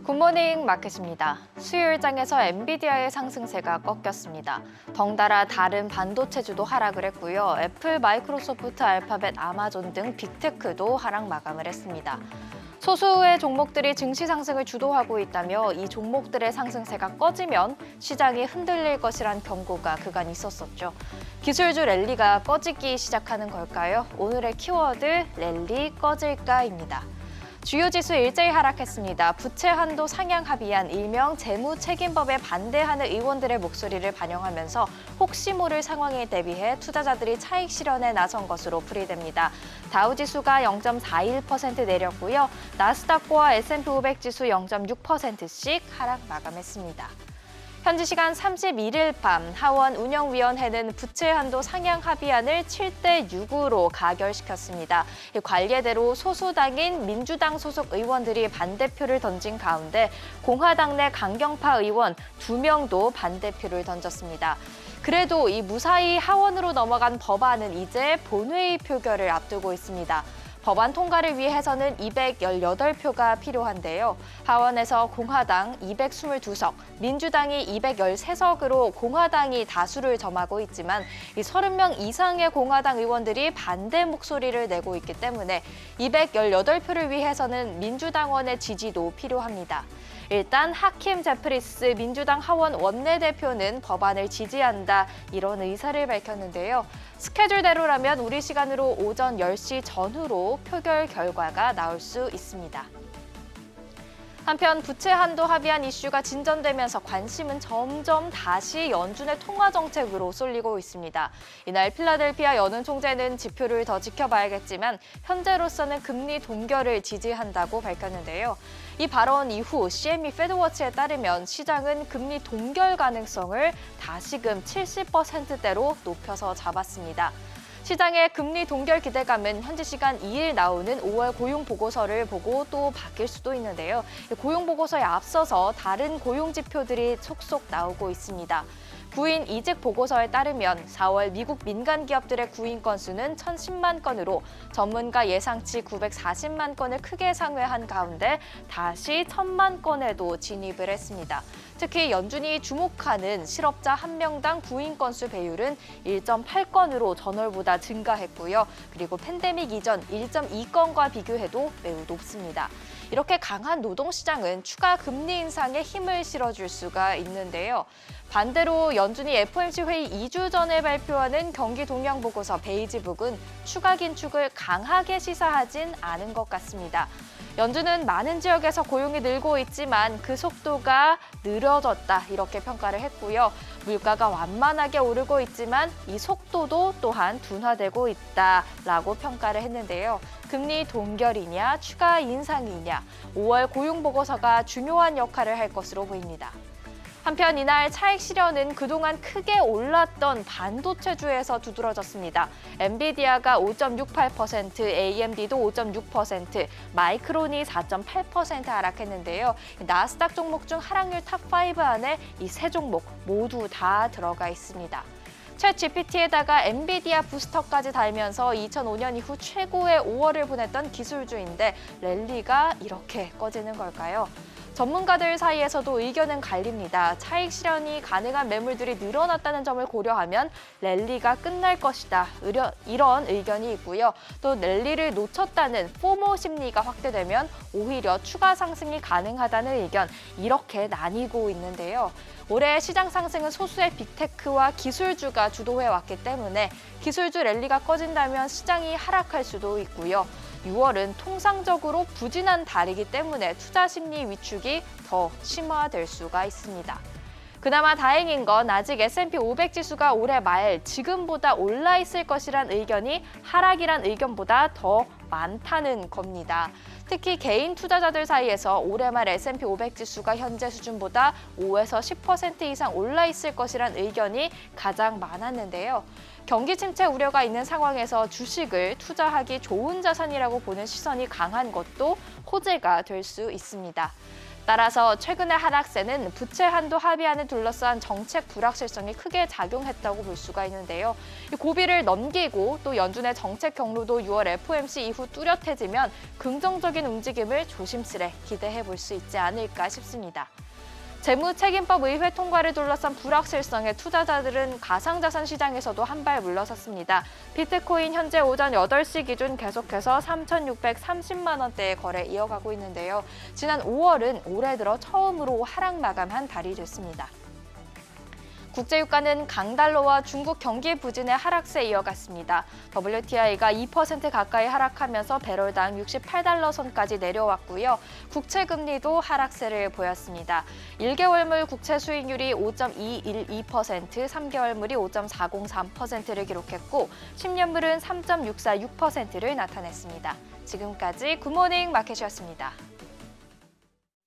굿모닝 마켓입니다. 수요일장에서 엔비디아의 상승세가 꺾였습니다. 덩달아 다른 반도체주도 하락을 했고요. 애플, 마이크로소프트, 알파벳, 아마존 등 빅테크도 하락 마감을 했습니다. 소수의 종목들이 증시 상승을 주도하고 있다며 이 종목들의 상승세가 꺼지면 시장이 흔들릴 것이란 경고가 그간 있었었죠. 기술주 랠리가 꺼지기 시작하는 걸까요? 오늘의 키워드 랠리 꺼질까입니다. 주요 지수 일제히 하락했습니다. 부채 한도 상향 합의안 일명 재무책임법에 반대하는 의원들의 목소리를 반영하면서 혹시 모를 상황에 대비해 투자자들이 차익 실현에 나선 것으로 풀이됩니다. 다우지수가 0.41% 내렸고요. 나스닥과 S&P 500 지수 0.6%씩 하락 마감했습니다. 현지 시간 31일 밤 하원 운영위원회는 부채 한도 상향 합의안을 7대6으로 가결시켰습니다. 관례대로 소수당인 민주당 소속 의원들이 반대표를 던진 가운데 공화당 내 강경파 의원 2명도 반대표를 던졌습니다. 그래도 이 무사히 하원으로 넘어간 법안은 이제 본회의 표결을 앞두고 있습니다. 법안 통과를 위해서는 218표가 필요한데요. 하원에서 공화당 222석, 민주당이 213석으로 공화당이 다수를 점하고 있지만 이 30명 이상의 공화당 의원들이 반대 목소리를 내고 있기 때문에 218표를 위해서는 민주당원의 지지도 필요합니다. 일단 하킴 제프리스 민주당 하원 원내대표는 법안을 지지한다 이런 의사를 밝혔는데요. 스케줄대로라면 우리 시간으로 오전 10시 전후로 표결 결과가 나올 수 있습니다. 한편 부채 한도 합의안 이슈가 진전되면서 관심은 점점 다시 연준의 통화 정책으로 쏠리고 있습니다. 이날 필라델피아 연은 총재는 지표를 더 지켜봐야겠지만 현재로서는 금리 동결을 지지한다고 밝혔는데요. 이 발언 이후 CME 패드워치에 따르면 시장은 금리 동결 가능성을 다시금 70%대로 높여서 잡았습니다. 시장의 금리 동결 기대감은 현지 시간 2일 나오는 5월 고용 보고서를 보고 또 바뀔 수도 있는데요. 고용 보고서에 앞서서 다른 고용 지표들이 속속 나오고 있습니다. 구인 이직 보고서에 따르면 4월 미국 민간 기업들의 구인 건수는 1,010만 건으로 전문가 예상치 940만 건을 크게 상회한 가운데 다시 1,000만 건에도 진입을 했습니다. 특히 연준이 주목하는 실업자 1명당 구인 건수 배율은 1.8건으로 전월보다 증가했고요. 그리고 팬데믹 이전 1.2건과 비교해도 매우 높습니다. 이렇게 강한 노동시장은 추가 금리 인상에 힘을 실어줄 수가 있는데요. 반대로 연준이 FOMC 회의 2주 전에 발표하는 경기 동향 보고서 베이지북은 추가 긴축을 강하게 시사하진 않은 것 같습니다. 연준은 많은 지역에서 고용이 늘고 있지만 그 속도가 느려졌다 이렇게 평가를 했고요. 물가가 완만하게 오르고 있지만 이 속도도 또한 둔화되고 있다라고 평가를 했는데요. 금리 동결이냐 추가 인상이냐 5월 고용 보고서가 중요한 역할을 할 것으로 보입니다. 한편 이날 차익 실현은 그동안 크게 올랐던 반도체주에서 두드러졌습니다. 엔비디아가 5.68%, AMD도 5.6%, 마이크론이 4.8% 하락했는데요. 나스닥 종목 중 하락률 탑5 안에 이 세 종목 모두 다 들어가 있습니다. 챗 GPT에다가 엔비디아 부스터까지 달면서 2005년 이후 최고의 5월을 보냈던 기술주인데 랠리가 이렇게 꺼지는 걸까요? 전문가들 사이에서도 의견은 갈립니다. 차익 실현이 가능한 매물들이 늘어났다는 점을 고려하면 랠리가 끝날 것이다. 이런 의견이 있고요. 또 랠리를 놓쳤다는 포모 심리가 확대되면 오히려 추가 상승이 가능하다는 의견 이렇게 나뉘고 있는데요. 올해 시장 상승은 소수의 빅테크와 기술주가 주도해왔기 때문에 기술주 랠리가 꺼진다면 시장이 하락할 수도 있고요. 6월은 통상적으로 부진한 달이기 때문에 투자 심리 위축이 더 심화될 수가 있습니다. 그나마 다행인 건 아직 S&P 500 지수가 올해 말 지금보다 올라 있을 것이란 의견이 하락이란 의견보다 더 많다는 겁니다. 특히 개인 투자자들 사이에서 올해 말 S&P 500 지수가 현재 수준보다 5에서 10% 이상 올라 있을 것이란 의견이 가장 많았는데요. 경기 침체 우려가 있는 상황에서 주식을 투자하기 좋은 자산이라고 보는 시선이 강한 것도 호재가 될 수 있습니다. 따라서 최근의 하락세는 부채 한도 합의안을 둘러싼 정책 불확실성이 크게 작용했다고 볼 수가 있는데요. 이 고비를 넘기고 또 연준의 정책 경로도 6월 FOMC 이후 뚜렷해지면 긍정적인 움직임을 조심스레 기대해 볼 수 있지 않을까 싶습니다. 재무책임법 의회 통과를 둘러싼 불확실성에 투자자들은 가상자산 시장에서도 한 발 물러섰습니다. 비트코인 현재 오전 8시 기준 계속해서 3,630만 원대의 거래 이어가고 있는데요. 지난 5월은 올해 들어 처음으로 하락 마감한 달이 됐습니다. 국제유가는 강달러와 중국 경기 부진의 하락세 이어갔습니다. WTI가 2% 가까이 하락하면서 배럴당 68달러 선까지 내려왔고요. 국채금리도 하락세를 보였습니다. 1개월물 국채 수익률이 5.212%, 3개월물이 5.403%를 기록했고 10년물은 3.646%를 나타냈습니다. 지금까지 굿모닝 마켓이었습니다.